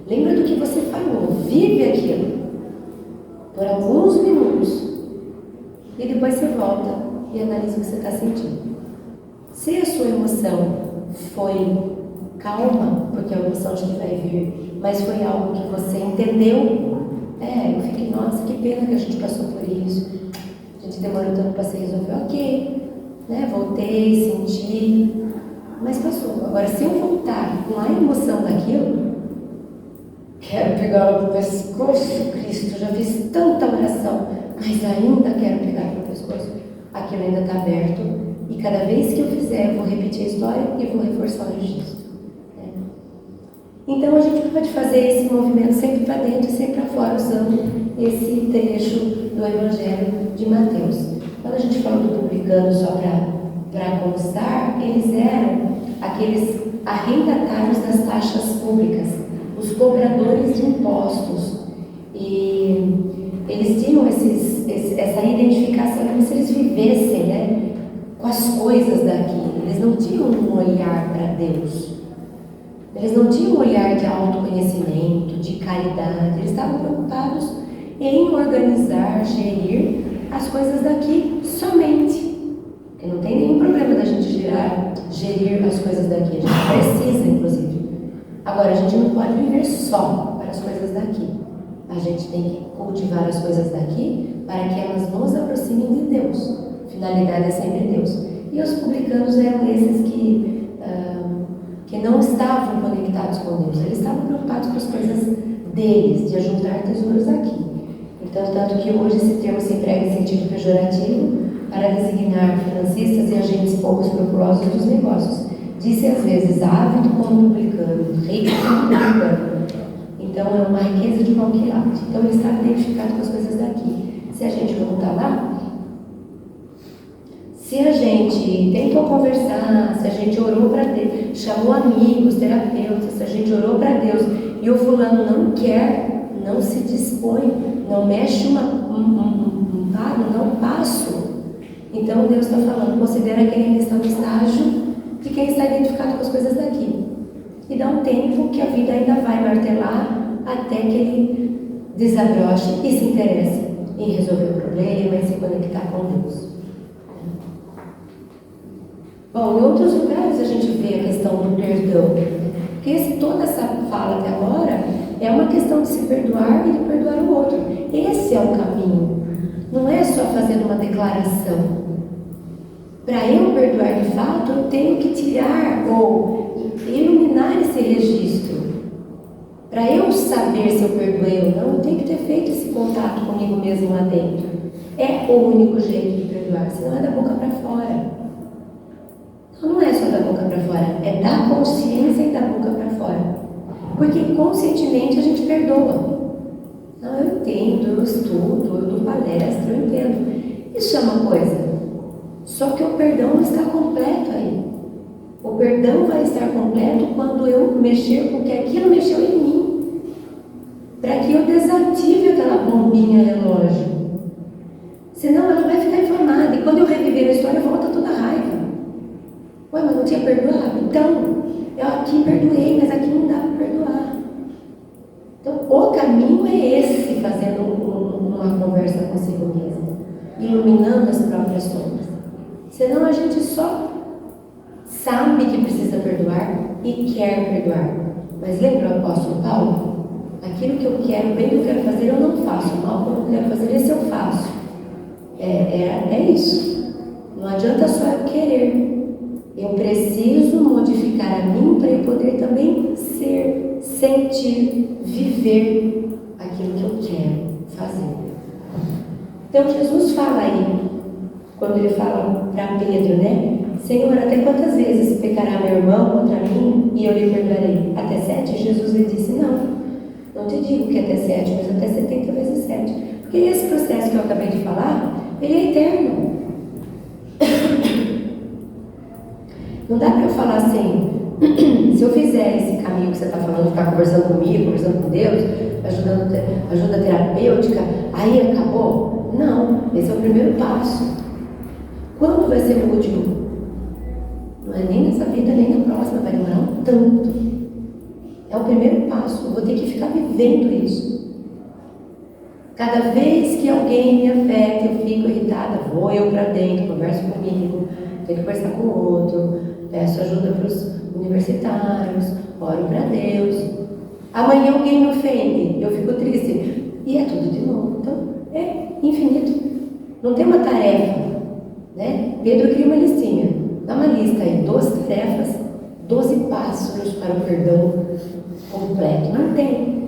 Lembra do que você falou. Vive aquilo por alguns minutos. E depois você volta e analisa o que você está sentindo. Se a sua emoção foi calma, porque a emoção acho que vai vir, mas foi algo que você entendeu, eu fiquei, nossa, que pena que a gente passou por isso. se demorou tanto para se resolver, ok, né? Voltei, senti, mas passou. Agora, se eu voltar com a emoção daquilo, quero pegar ela pro pescoço, Cristo, já fiz tanta oração, mas ainda quero pegar pro pescoço, aquilo ainda está aberto, e cada vez que eu fizer, eu vou repetir a história e vou reforçar o registro. Então a gente pode fazer esse movimento sempre para dentro e sempre para fora, usando esse trecho do Evangelho de Mateus. Quando a gente fala do publicano, só para constar, eles eram aqueles arrendatários das taxas públicas, os cobradores de impostos. E eles tinham essa identificação, como se eles vivessem, né, com as coisas daqui. Eles não tinham um olhar para Deus. Eles não tinham um olhar de autoconhecimento, de caridade. Eles estavam preocupados em organizar, gerir as coisas daqui somente. Porque não tem nenhum problema da gente gerir as coisas daqui. A gente precisa, inclusive. Agora, a gente não pode viver só para as coisas daqui. A gente tem que cultivar as coisas daqui para que elas nos aproximem de Deus. A finalidade é sempre Deus. E os publicanos eram esses que não estavam conectados com Deus, eles estavam preocupados com as coisas deles, de ajuntar tesouros aqui. Então, tanto que hoje esse termo se emprega em sentido pejorativo para designar financistas e agentes pouco escrupulosos dos negócios. Disse às vezes ávido como publicano, rico como publicano. Então, é uma riqueza de qualquer lado. Então, ele estava identificado com as coisas daqui. Se a gente voltar lá, se a gente tentou conversar, se a gente orou para Deus, chamou amigos, terapeutas, se a gente orou para Deus e o fulano não quer, não se dispõe, não mexe um pago, não passo, então Deus está falando, considera que ele ainda está no estágio de quem está identificado com as coisas daqui. E dá um tempo que a vida ainda vai martelar até que ele desabroche e se interesse em resolver o problema, em se conectar com Deus. Bom, em outros lugares a gente vê a questão do perdão, porque toda essa fala até agora é uma questão de se perdoar e de perdoar o outro. Esse é o caminho, não é só fazendo uma declaração. Para eu perdoar de fato, eu tenho que tirar ou iluminar esse registro. Para eu saber se eu perdoei ou não, eu tenho que ter feito esse contato comigo mesmo lá dentro. É o único jeito de perdoar, senão é da boca para fora. Não é só da boca para fora, é da consciência e da boca para fora. Porque conscientemente a gente perdoa. Não, eu entendo, eu estudo, eu dou palestra, eu entendo. Isso é uma coisa. Só que o perdão não está completo aí. O perdão vai estar completo quando eu mexer com que aquilo mexeu em mim. Para que eu desative aquela bombinha relógio. Senão ela vai ficar inflamada. E quando eu reviver a história, volta toda a raiva. Ué, mas não tinha perdoado? Então, eu aqui perdoei, mas aqui não dá para perdoar. Então, o caminho é esse, fazendo uma conversa consigo mesmo, iluminando as próprias sombras. Senão a gente só sabe que precisa perdoar e quer perdoar. Mas lembra o apóstolo Paulo? Aquilo que eu quero, bem que eu quero fazer, eu não faço. O mal que eu não quero fazer, esse eu faço. É isso. Não adianta só eu querer. Eu preciso modificar a mim para eu poder também ser, sentir, viver aquilo que eu quero fazer. Então Jesus fala aí, quando ele fala para Pedro, né? Senhor, até quantas vezes pecará meu irmão contra mim e eu lhe perdoarei? Até 7? Jesus lhe disse, não te digo que até 7, mas até 70 vezes 7. Porque esse processo que eu acabei de falar, ele é eterno. Não dá para eu falar assim, se eu fizer esse caminho que você está falando, ficar conversando comigo, conversando com Deus, ajuda terapêutica, aí acabou? Não, esse é o primeiro passo. Quando vai ser o último? Não é nem nessa vida, nem na próxima, vai demorar um tanto. É o primeiro passo, eu vou ter que ficar vivendo isso. Cada vez que alguém me afeta, eu fico irritada, vou eu para dentro, converso comigo, tenho que conversar com o outro, peço ajuda para os universitários, oro para Deus. Amanhã alguém me ofende, eu fico triste, e é tudo de novo. Então, é infinito. Não tem uma tarefa, né? Pedro cria uma listinha. Dá uma lista aí, 12 tarefas, 12 passos para o perdão completo. Não tem.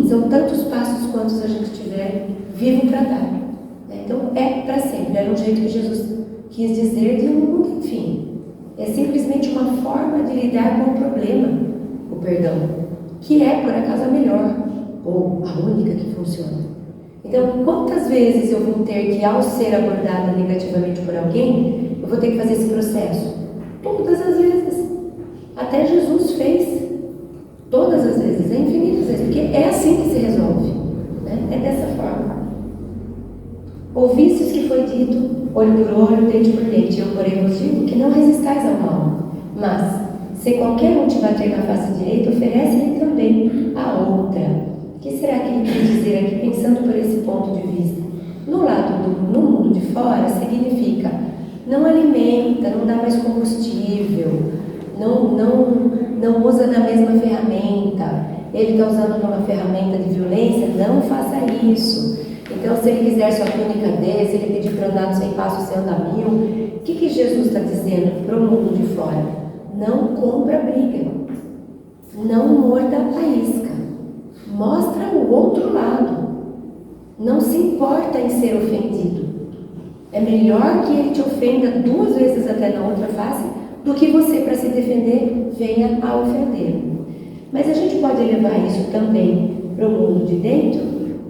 São tantos passos quantos a gente tiver vivo para dar. Então é para sempre. Era um jeito que Jesus quis dizer de um mundo, enfim. É simplesmente uma forma de lidar com o problema, o perdão, que é por acaso a melhor ou a única que funciona. Então, quantas vezes eu vou ter que, ao ser abordada negativamente por alguém, eu vou ter que fazer esse processo? Todas as vezes. Até Jesus fez. Todas as vezes, é infinitas vezes, porque é assim que se resolve, né? É dessa forma. Ouvistes que foi dito, olho por olho, dente por dente, eu porém vos digo que não resistais ao mal, mas, se qualquer um te bater na face direita, oferece-lhe também a outra. O que será que ele quer dizer aqui, pensando por esse ponto de vista? No mundo de fora, significa, não alimenta, não dá mais combustível, não usa da mesma ferramenta. Ele está usando uma ferramenta de violência, não faça isso. Então, se ele quiser sua túnica dele, se ele pedir para andar no 100 passos, você anda 1000. O que Jesus está dizendo para o mundo de fora? Não compra briga, não morda a isca, mostra o outro lado, não se importa em ser ofendido. É melhor que ele te ofenda 2 vezes até na outra face, do que você, para se defender, venha a ofender. Mas a gente pode levar isso também para o mundo de dentro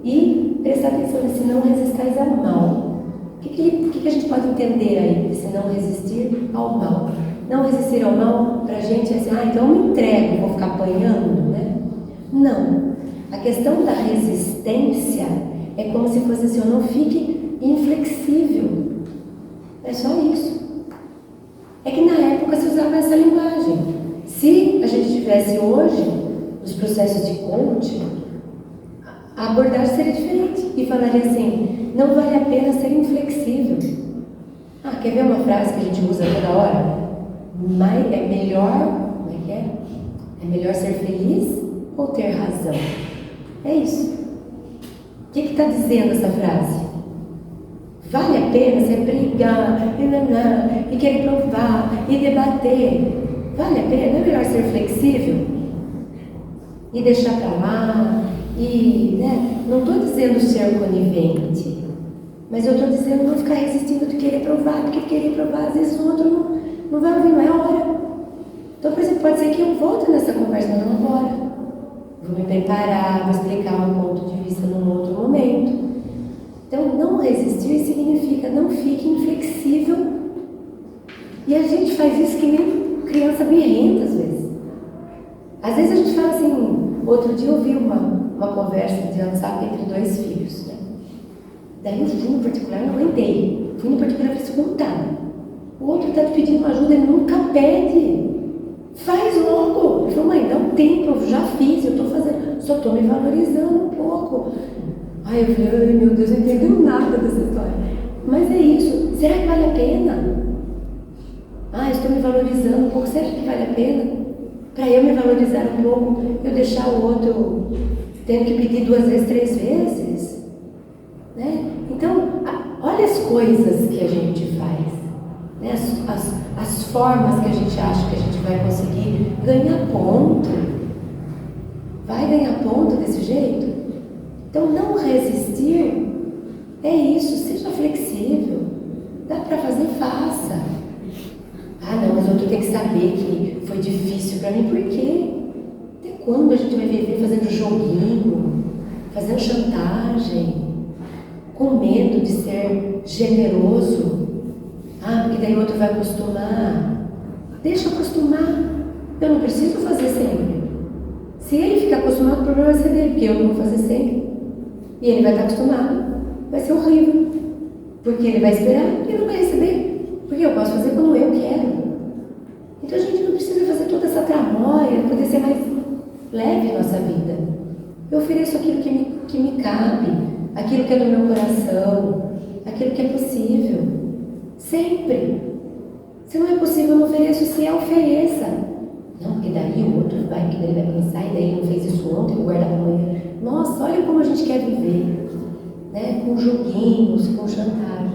e prestar atenção nesse não resistais ao mal. O que a gente pode entender aí desse não resistir ao mal? Não resistir ao mal, para a gente é assim, então eu me entrego, vou ficar apanhando, né? Não. A questão da resistência é como se fosse assim, não fique inflexível. É só isso. É que na época se usava essa linguagem. Se a gente tivesse hoje, nos processos de coaching, a abordagem seria diferente e falaria assim, não vale a pena ser inflexível. Quer ver uma frase que a gente usa toda hora? Mas é melhor, como é que é? É melhor ser feliz ou ter razão? É isso. O que está dizendo essa frase? Vale a pena você brigar, e querer provar, e debater? Vale a pena? Não é melhor ser flexível? E deixar para lá? Não estou dizendo ser conivente, mas eu estou dizendo não ficar resistindo de querer provar, porque querer provar, às vezes o outro não vai ouvir, não é hora. Então, por exemplo, pode ser que eu volte nessa conversa, mas não agora. Vou me preparar, vou explicar um ponto de vista num outro momento. Então, não resistir significa não fique inflexível. E a gente faz isso que nem criança birrenta, às vezes. Às vezes a gente fala assim, outro dia eu vi uma conversa de WhatsApp entre 2 filhos, né? Daí o filho no particular não aguentei. O filho no particular fez contar. O outro está te pedindo ajuda, ele nunca pede. Faz logo. Ele falou, mãe, dá um tempo, eu já fiz, eu estou fazendo, só estou me valorizando um pouco. Eu falei, meu Deus, não entendeu nada dessa história. Mas é isso, será que vale a pena? Estou me valorizando um pouco, será que vale a pena? Para eu me valorizar um pouco, eu deixar o outro tendo que pedir 2 vezes, 3 vezes? Né? Então, olha as coisas que a gente faz, né? As formas que a gente acha que a gente vai conseguir ganhar ponto. Vai ganhar ponto desse jeito? Então, não resistir é isso, seja flexível. Dá para fazer, faça. Não, mas o outro tem que saber que foi difícil para mim. Por quê? Até quando a gente vai viver fazendo joguinho, fazendo chantagem, com medo de ser generoso? Porque daí o outro vai acostumar. Deixa acostumar. Eu não preciso fazer sempre. Se ele ficar acostumado, o problema vai ser dele, porque eu não vou fazer sempre. E ele vai estar acostumado. Vai ser horrível. Porque ele vai esperar e não vai receber. Porque eu posso fazer quando eu quero. Então a gente não precisa fazer toda essa tramóia, poder ser mais leve a nossa vida. Eu ofereço aquilo que me cabe, aquilo que é do meu coração, aquilo que é possível. Sempre. Se não é possível, eu não ofereço, se é, ofereça. Não, porque daí o outro vai, que ele vai pensar, e daí ele não fez isso ontem, vou guardar para amanhã. Nossa, olha como a gente quer viver. né? Com joguinhos, com chantagens.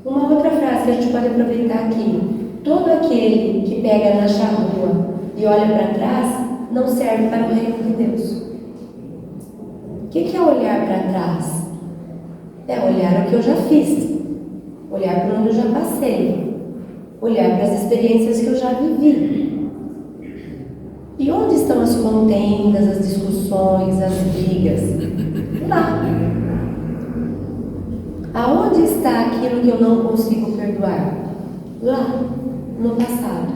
Uma outra frase que a gente pode aproveitar aqui: todo aquele que pega na charrua e olha para trás não serve para o reino de Deus. O que é olhar para trás? É olhar o que eu já fiz, olhar para onde eu já passei, olhar para as experiências que eu já vivi. E onde estão as contendas, as discussões, as brigas? Lá. Aonde está aquilo que eu não consigo perdoar? Lá, no passado.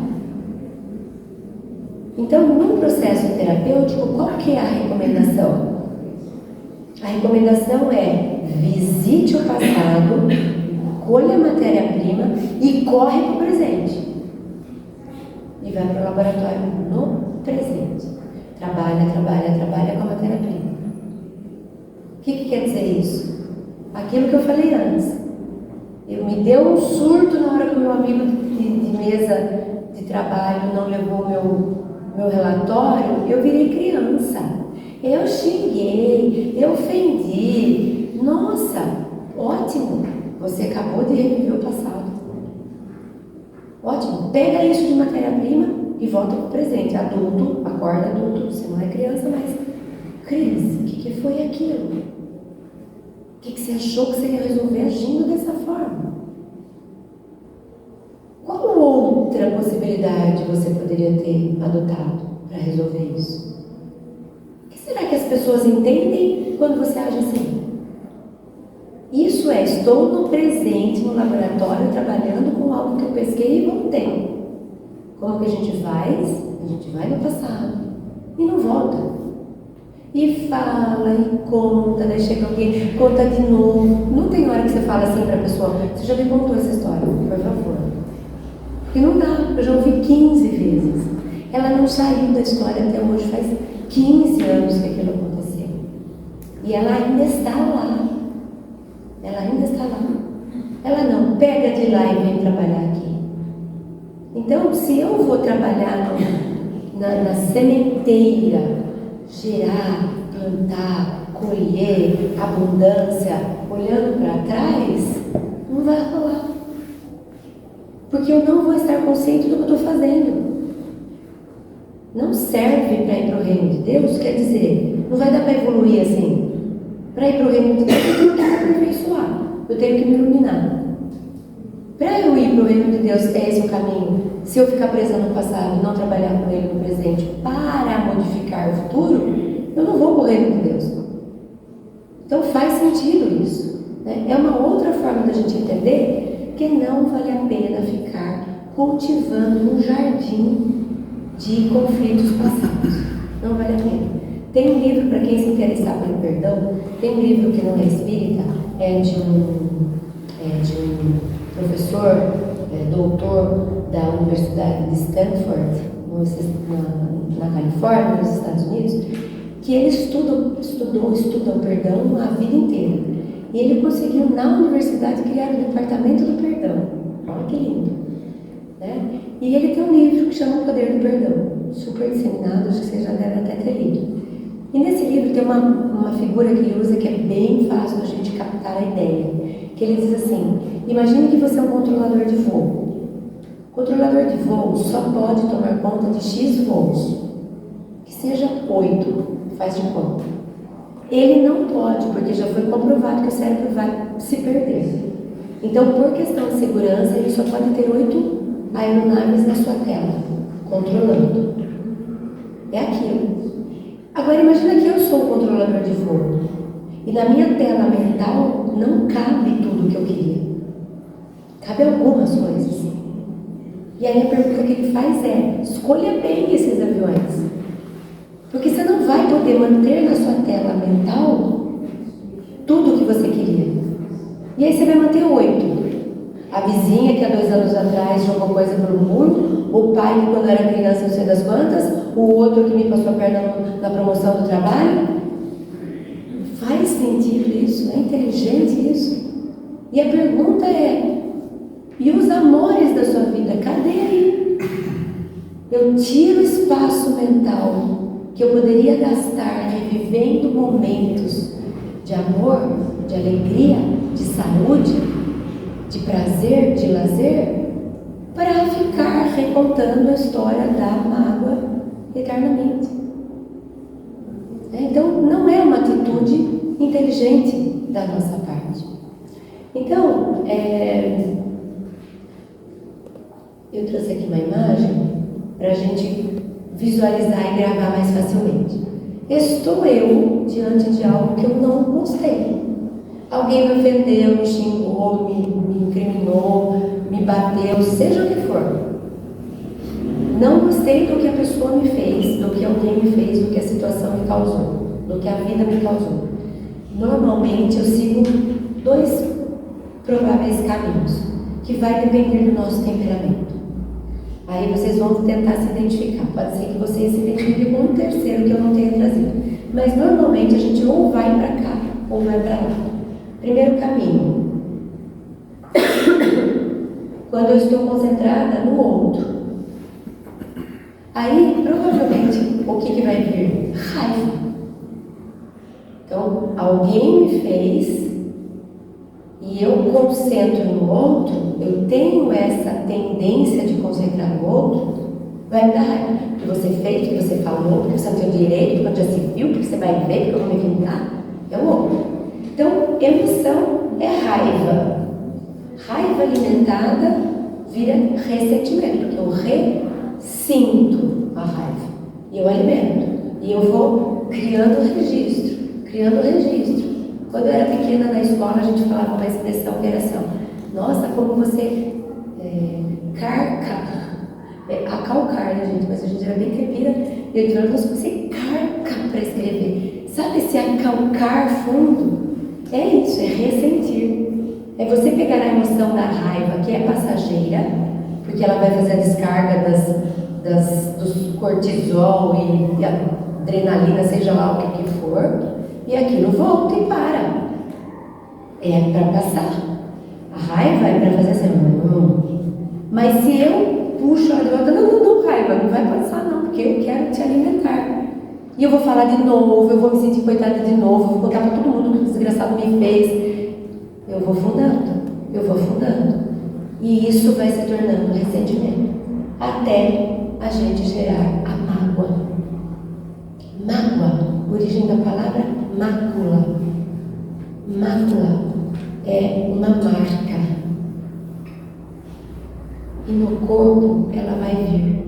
Então, no processo terapêutico, qual que é a recomendação? A recomendação é: visite o passado, colha a matéria-prima e corre para o presente. E vai para o laboratório no presente. Trabalha com a matéria-prima. O que quer dizer isso? Aquilo que eu falei antes. Me deu um surto na hora que o meu amigo de mesa de trabalho não levou meu relatório. Eu virei criança. Eu xinguei, eu ofendi. Nossa, ótimo. Você acabou de reviver o passado. Ótimo. Pega isso de matéria-prima e volta para o presente. Adulto, acorda adulto. Você não é criança mais. Cris, o que foi aquilo? O que você achou que você ia resolver agindo dessa forma? Qual outra possibilidade você poderia ter adotado para resolver isso? O que será que as pessoas entendem quando você age assim? Isso é: estou no presente, no laboratório, trabalhando com algo que eu pesquei e voltei. Como que a gente faz? A gente vai no passado e não volta. E fala, e conta, daí chega alguém, conta de novo. Não tem hora que você fala assim para a pessoa: você já me contou essa história, por favor. Porque não dá, eu já ouvi 15 vezes. Ela não saiu da história até hoje, faz 15 anos que aquilo aconteceu. E ela ainda está lá. Ela ainda está lá. Ela não pega de lá e vem trabalhar aqui. Então, se eu vou trabalhar na sementeira, gerar, plantar, colher, abundância, olhando para trás, não vai rolar. Porque eu não vou estar consciente do que eu estou fazendo. Não serve para ir para o reino de Deus, quer dizer, não vai dar para evoluir assim. Para ir para o reino de Deus, eu tenho que me aperfeiçoar, eu tenho que me iluminar. Para eu ir para o reino de Deus, é esse o caminho. Se eu ficar presa no passado e não trabalhar com ele no presente para modificar o futuro, eu não vou para o reino de Deus. Então faz sentido isso, né? É uma outra forma da gente entender que não vale a pena ficar cultivando um jardim de conflitos passados. Não vale a pena. Tem um livro, para quem se interessar pelo perdão, tem um livro que não é espírita, é de um professor, doutor da Universidade de Stanford, na Califórnia, nos Estados Unidos, que ele estuda o perdão a vida inteira. E ele conseguiu, na universidade, criar o departamento do perdão. Olha que lindo. Né? E ele tem um livro que chama O Poder do Perdão, super disseminado, acho que vocês já devem até ter lido. E nesse livro tem uma figura que ele usa que é bem fácil da gente captar a ideia. Que ele diz assim: imagine que você é um controlador de voo. O controlador de voo só pode tomar conta de X voos. Que seja 8, faz de conta. Ele não pode, porque já foi comprovado que o cérebro vai se perder. Então, por questão de segurança, ele só pode ter 8 aeronaves na sua tela, controlando. É aquilo. Agora, imagina que eu sou o controlador de voo. E na minha tela mental não cabe tudo o que eu queria. Cabe algumas coisas. E aí a pergunta que ele faz é: escolha bem esses aviões. Porque você não vai poder manter na sua tela mental tudo o que você queria. E aí você vai manter 8. A vizinha que há 2 anos atrás jogou coisa pelo muro, o pai que quando era criança não sei das quantas, o outro que me passou a perna na promoção do trabalho. Faz sentido isso? É inteligente isso? E a pergunta é: e os amores da sua vida? Cadê aí? Eu tiro espaço mental que eu poderia gastar revivendo momentos de amor, de alegria, de saúde, de prazer, de lazer, para ficar recontando a história da mágoa eternamente. Então, não é uma atitude inteligente da nossa parte. Então, eu trouxe aqui uma imagem para a gente visualizar e gravar mais facilmente. Estou eu diante de algo que eu não gostei. Alguém me ofendeu, me xingou, me incriminou, me bateu, seja o que for. Não gostei do que a pessoa me fez, do que alguém me fez, do que a situação me causou, do que a vida me causou. Normalmente eu sigo 2 prováveis caminhos, que vai depender do nosso temperamento. Aí vocês vão tentar se identificar. Pode ser que vocês se identifiquem com um terceiro que eu não tenha trazido. Mas normalmente a gente ou vai para cá ou vai para lá. Primeiro caminho. Quando eu estou concentrada no outro. Aí, provavelmente, o que vai vir? Raiva. Então, alguém me fez e eu concentro no outro, eu tenho essa tendência de concentrar no outro, vai me dar raiva. O que você fez, o que você falou, o que você não tem direito, o que já se viu, o que você vai ver, o que eu vou me vingar, é o outro. Então, emoção é raiva. Raiva alimentada vira ressentimento, porque eu ressinto a raiva. E eu alimento. E eu vou criando registro. Quando eu era pequena na escola, a gente falava uma expressão que era assim: nossa, como você carca. Acalcar, né, gente? Mas a gente era bem caipira. E eu falava, você carca para escrever. Sabe esse acalcar fundo? É isso, é ressentir. É você pegar a emoção da raiva, que é passageira, porque ela vai fazer a descarga dos cortisol e adrenalina, seja lá o que for, e aquilo volta e para. É para passar. A raiva é para fazer assim, mas se eu puxo ela de volta, não, raiva, não vai passar não, porque eu quero te alimentar. E eu vou falar de novo, eu vou me sentir coitada de novo, vou contar para todo mundo o que o desgraçado me fez. Eu vou afundando. E isso vai se tornando ressentimento, até a gente gerar a mágoa. Mágoa, origem da palavra mácula. Mácula é uma marca. E no corpo ela vai vir.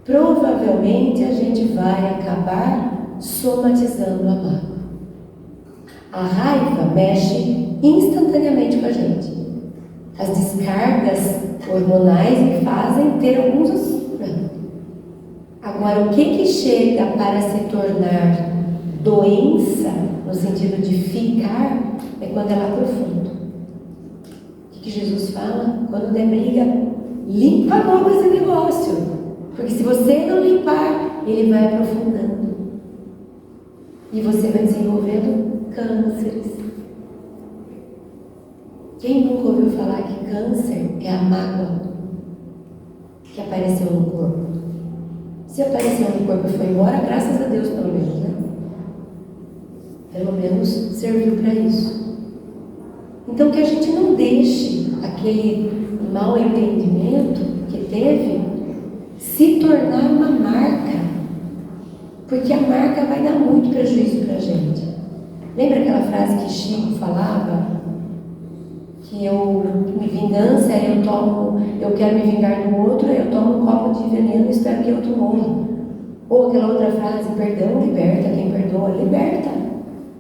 Provavelmente a gente vai acabar somatizando a mágoa. A raiva mexe instantaneamente com a gente. As descargas hormonais me fazem ter alguns. Agora, o que chega para se tornar doença, no sentido de ficar, é quando ela aprofunda. O que Jesus fala? Quando der briga, limpa logo esse negócio. Porque se você não limpar, ele vai aprofundando. E você vai desenvolvendo cânceres. Quem nunca ouviu falar que câncer é a mágoa que apareceu no corpo? Se apareceu no corpo e foi embora, graças a Deus, pelo menos, né? Pelo menos serviu para isso. Então, que a gente não deixe aquele mal entendimento que teve se tornar uma marca, porque a marca vai dar muito prejuízo para a gente. Lembra aquela frase que Chico falava? Que vingança é eu quero me vingar do outro, eu tomo um copo de veneno e espero que outro morra. Ou aquela outra frase, perdão liberta, quem perdoa liberta.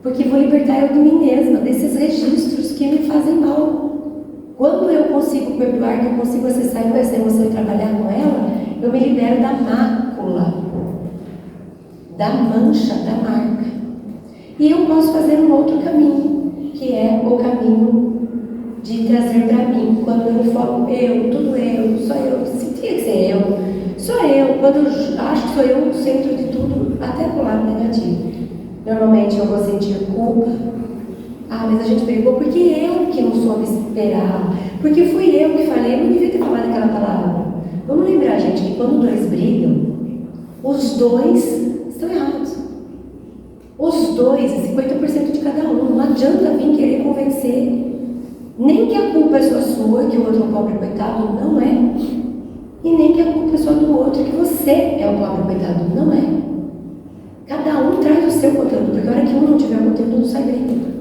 Porque vou libertar eu de mim mesma, desses registros que me fazem mal. Quando eu consigo perdoar, que eu consigo acessar essa emoção e trabalhar com ela, eu me libero da mácula, da mancha, da marca. E eu posso fazer um outro caminho, que é o caminho de trazer para mim, quando eu foco tudo eu, só eu, se tinha que ser eu, só eu, quando eu acho que sou eu o centro de tudo, até pro lado negativo. Normalmente eu vou sentir culpa. Mas a gente brigou porque eu que não soube esperar, porque fui eu que falei, eu não devia ter falado aquela palavra. Vamos lembrar, gente, que quando 2 brigam, Os dois estão errados. Os dois, 50% de cada um. Não adianta vir querer convencer. Nem que a culpa é só sua, que o outro é um pobre coitado, não é. E nem que a culpa é só do outro, que você é o pobre coitado, não é. Cada um traz o seu conteúdo, porque a hora que um não tiver conteúdo, não sai brigando.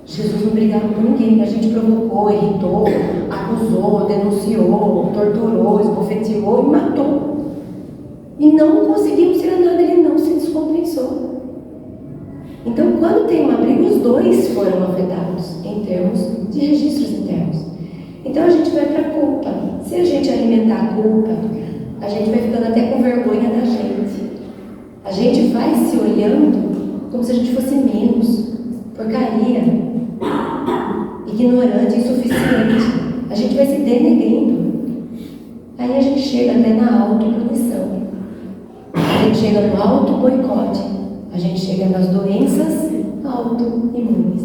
Jesus não brigava com ninguém, a gente provocou, irritou, acusou, denunciou, torturou, esbofeteou e matou. E não conseguimos tirar nada, ele não se descompensou. Então, quando tem uma briga, os dois foram afetados em termos de registros internos. Então, a gente vai para a culpa. Se a gente alimentar a culpa, a gente vai ficando até com vergonha da gente. A gente vai se olhando como se a gente fosse menos, porcaria, ignorante, insuficiente. A gente vai se denegrindo. Aí a gente chega até na autopunição. A gente chega no auto-boicote. A gente chega nas doenças autoimunes.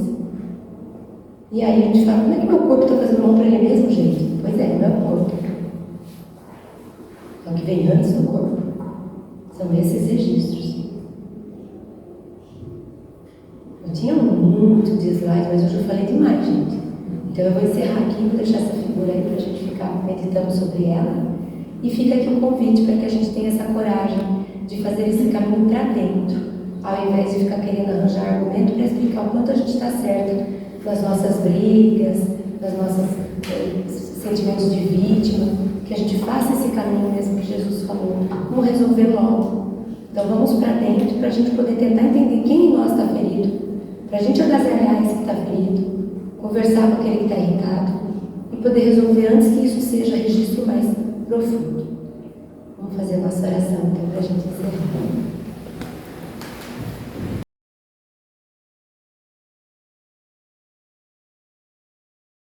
E aí a gente fala, como é que meu corpo está fazendo mal para ele mesmo, gente? Pois é, meu corpo. É o que vem antes do corpo. São esses registros. Eu tinha muito de slide, mas hoje eu falei demais, gente. Então eu vou encerrar aqui, vou deixar essa figura aí para a gente ficar meditando sobre ela. E fica aqui um convite para que a gente tenha essa coragem de fazer esse caminho para dentro, ao invés de ficar querendo arranjar argumento para explicar o quanto a gente está certo nas nossas brigas, nas nossas sentimentos de vítima, que a gente faça esse caminho mesmo que Jesus falou. Vamos resolver logo. Então vamos para dentro para a gente poder tentar entender quem em nós está ferido, para a gente agasalhar esse que está ferido, conversar com aquele que está irritado e poder resolver antes que isso seja registro mais profundo. Vamos fazer a nossa oração então para a gente encerrar.